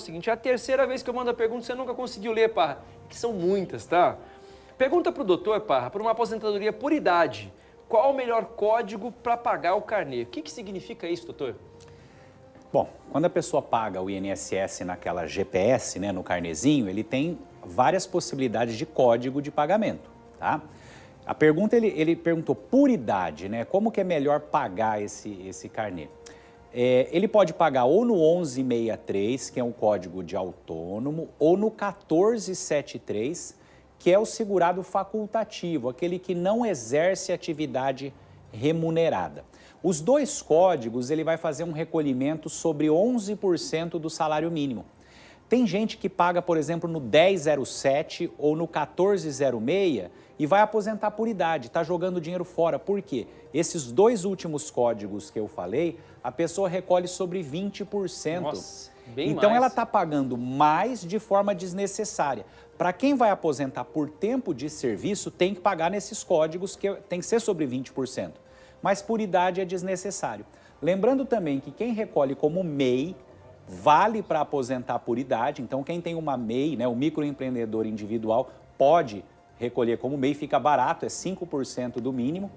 Seguinte, é a terceira vez que eu mando a pergunta, você nunca conseguiu ler, Parra, que são muitas, tá? Pergunta para o doutor, Parra, por uma aposentadoria por idade, qual o melhor código para pagar o carnê? O que significa isso, doutor? Bom, quando a pessoa paga o INSS naquela GPS, né, no carnezinho, ele tem várias possibilidades de código de pagamento, tá? A pergunta, ele perguntou por idade, né, como que é melhor pagar esse carnê? Ele pode pagar ou no 1163, que é um código de autônomo, ou no 1473, que é o segurado facultativo, aquele que não exerce atividade remunerada. Os dois códigos, ele vai fazer um recolhimento sobre 11% do salário mínimo. Tem gente que paga, por exemplo, no 1007 ou no 1406 e vai aposentar por idade, está jogando dinheiro fora. Por quê? Esses dois últimos códigos que eu falei, a pessoa recolhe sobre 20%. Nossa, bem então mais. ela está pagando mais de forma desnecessária. Para quem vai aposentar por tempo de serviço, tem que pagar nesses códigos, que tem que ser sobre 20%. Mas por idade é desnecessário. Lembrando também que quem recolhe como MEI, vale para aposentar por idade. Então quem tem uma MEI, né, o microempreendedor individual, pode recolher como MEI, fica barato, é 5% do mínimo.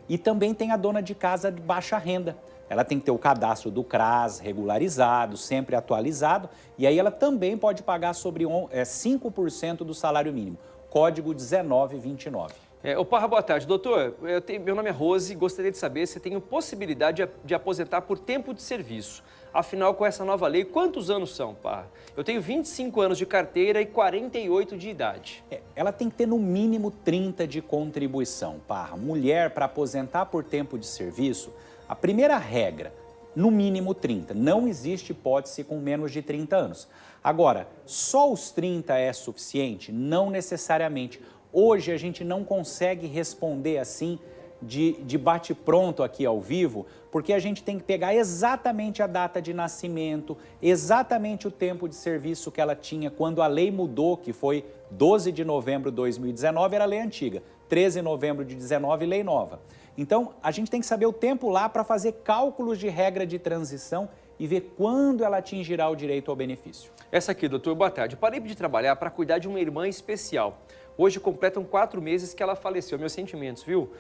E também tem a dona de casa de baixa renda. Ela tem que ter o cadastro do CRAS regularizado, sempre atualizado, e aí ela também pode pagar sobre 5% do salário mínimo, código 1929. Ô Parra, boa tarde. Doutor, meu nome é Rose, gostaria de saber se tenho possibilidade de aposentar por tempo de serviço. Afinal, com essa nova lei, quantos anos são, Parra? Eu tenho 25 anos de carteira e 48 de idade. Ela tem que ter no mínimo 30 de contribuição, Parra. Mulher, para aposentar por tempo de serviço, a primeira regra, no mínimo 30. Não existe hipótese com menos de 30 anos. Agora, só os 30 é suficiente? Não necessariamente. Hoje a gente não consegue responder assim de bate-pronto aqui ao vivo, porque a gente tem que pegar exatamente a data de nascimento, exatamente o tempo de serviço que ela tinha quando a lei mudou, que foi 12 de novembro de 2019, era a lei antiga, 13 de novembro de 19, lei nova. Então, a gente tem que saber o tempo lá para fazer cálculos de regra de transição e ver quando ela atingirá o direito ao benefício. Essa aqui, doutor, boa tarde. Parei de trabalhar para cuidar de uma irmã especial. Hoje completam 4 meses que ela faleceu. Meus sentimentos, viu?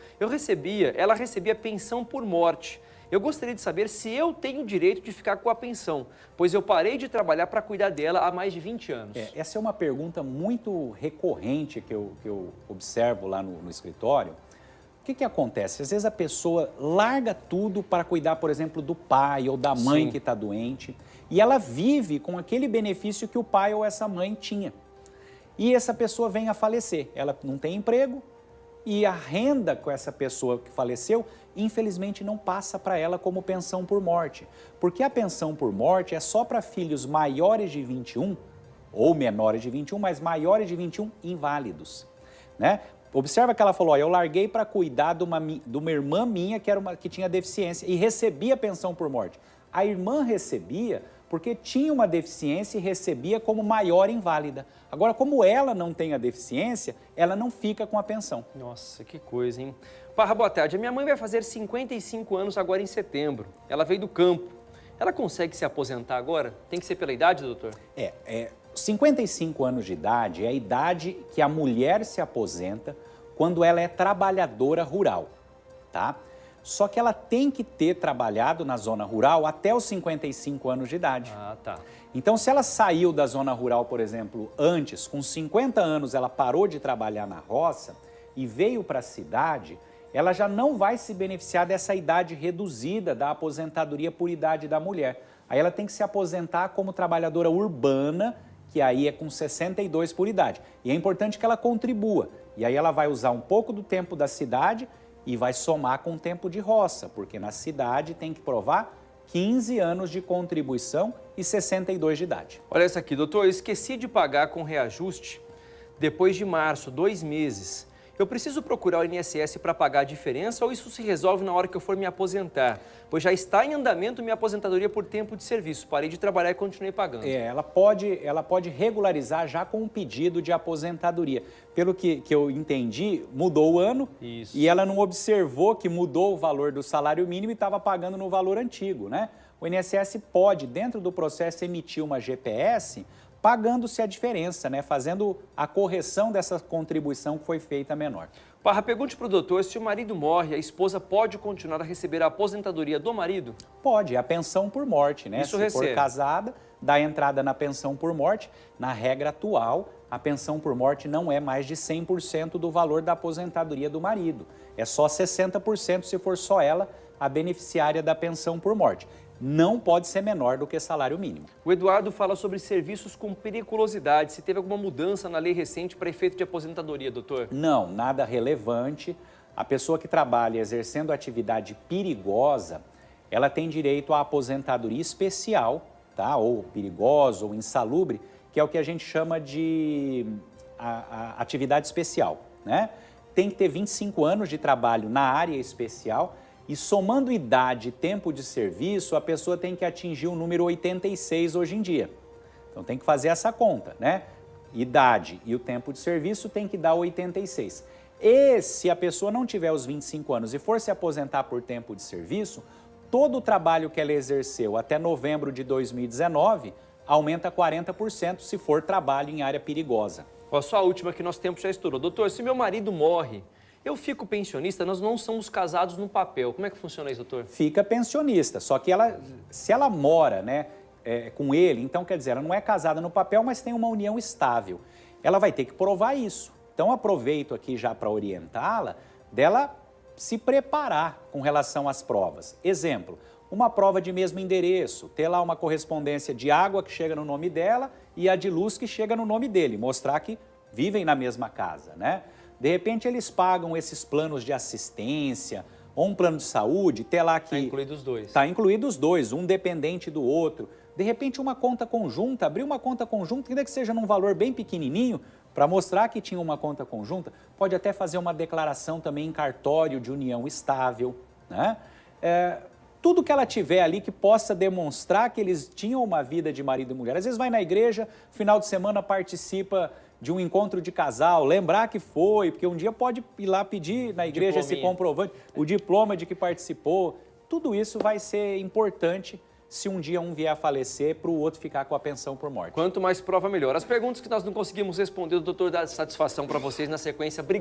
Ela recebia pensão por morte. Eu gostaria de saber se eu tenho direito de ficar com a pensão, pois eu parei de trabalhar para cuidar dela há mais de 20 anos. Essa é uma pergunta muito recorrente que eu observo lá no escritório. O que acontece? Às vezes a pessoa larga tudo para cuidar, por exemplo, do pai ou da mãe Sim. que está doente, e ela vive com aquele benefício que o pai ou essa mãe tinha. E essa pessoa vem a falecer, ela não tem emprego e a renda com essa pessoa que faleceu, infelizmente não passa para ela como pensão por morte. Porque a pensão por morte é só para filhos maiores de 21 ou menores de 21, mas maiores de 21 inválidos, né? Observa que ela falou, ó, eu larguei para cuidar de uma irmã minha que tinha deficiência e recebia pensão por morte. A irmã recebia porque tinha uma deficiência e recebia como maior inválida. Agora, como ela não tem a deficiência, ela não fica com a pensão. Nossa, que coisa, hein? Parra, boa tarde. A minha mãe vai fazer 55 anos agora em setembro. Ela veio do campo. Ela consegue se aposentar agora? Tem que ser pela idade, doutor? 55 anos de idade é a idade que a mulher se aposenta quando ela é trabalhadora rural, tá? Só que ela tem que ter trabalhado na zona rural até os 55 anos de idade. Ah, tá. Então, se ela saiu da zona rural, por exemplo, antes, com 50 anos, ela parou de trabalhar na roça e veio para a cidade, ela já não vai se beneficiar dessa idade reduzida da aposentadoria por idade da mulher. Aí ela tem que se aposentar como trabalhadora urbana, que aí é com 62 por idade. E é importante que ela contribua. E aí ela vai usar um pouco do tempo da cidade e vai somar com o tempo de roça, porque na cidade tem que provar 15 anos de contribuição e 62 de idade. Olha essa aqui, doutor, eu esqueci de pagar com reajuste depois de março, 2 meses. Eu preciso procurar o INSS para pagar a diferença ou isso se resolve na hora que eu for me aposentar? Pois já está em andamento minha aposentadoria por tempo de serviço. Parei de trabalhar e continuei pagando. Ela pode regularizar já com um pedido de aposentadoria. Pelo que eu entendi, mudou o ano. Isso. E ela não observou que mudou o valor do salário mínimo e estava pagando no valor antigo, né? o INSS pode, dentro do processo, emitir uma GPS pagando-se a diferença, né? Fazendo a correção dessa contribuição que foi feita menor. Parra, pergunte para o doutor se o marido morre, a esposa pode continuar a receber a aposentadoria do marido? Pode, é a pensão por morte, né? Isso Se recebe. for casada, dá entrada na pensão por morte. Na regra atual, a pensão por morte não é mais de 100% do valor da aposentadoria do marido. É só 60% se for só ela a beneficiária da pensão por morte. Não pode ser menor do que salário mínimo. O Eduardo fala sobre serviços com periculosidade. Se teve alguma mudança na lei recente para efeito de aposentadoria, doutor? Não, nada relevante. A pessoa que trabalha exercendo atividade perigosa, ela tem direito à aposentadoria especial, tá? Ou perigosa ou insalubre, que é o que a gente chama de atividade especial, né? Tem que ter 25 anos de trabalho na área especial e somando idade e tempo de serviço, a pessoa tem que atingir o número 86 hoje em dia. Então tem que fazer essa conta, né? Idade e o tempo de serviço tem que dar 86. E se a pessoa não tiver os 25 anos e for se aposentar por tempo de serviço, todo o trabalho que ela exerceu até novembro de 2019 aumenta 40% se for trabalho em área perigosa. Ó, só a última que nosso tempo já estourou. Doutor, se meu marido morre, eu fico pensionista, nós não somos casados no papel. Como é que funciona isso, doutor? Fica pensionista, só que se ela mora, né, com ele, então quer dizer, ela não é casada no papel, mas tem uma união estável. Ela vai ter que provar isso. Então aproveito aqui já para orientá-la dela se preparar com relação às provas. Exemplo, uma prova de mesmo endereço, ter lá uma correspondência de água que chega no nome dela e a de luz que chega no nome dele, mostrar que vivem na mesma casa, né? De repente eles pagam esses planos de assistência ou um plano de saúde, ter lá que... Está incluído os dois. Está incluído os dois, um dependente do outro. De repente uma conta conjunta, abrir uma conta conjunta, ainda que seja num valor bem pequenininho, para mostrar que tinha uma conta conjunta, pode até fazer uma declaração também em cartório de união estável, né? Tudo que ela tiver ali que possa demonstrar que eles tinham uma vida de marido e mulher. Às vezes vai na igreja, final de semana participa de um encontro de casal, lembrar que foi, porque um dia pode ir lá pedir na igreja esse comprovante, o diploma de que participou. Tudo isso vai ser importante se um dia um vier a falecer para o outro ficar com a pensão por morte. Quanto mais prova, melhor. As perguntas que nós não conseguimos responder, o doutor dá satisfação para vocês na sequência. Obrigado.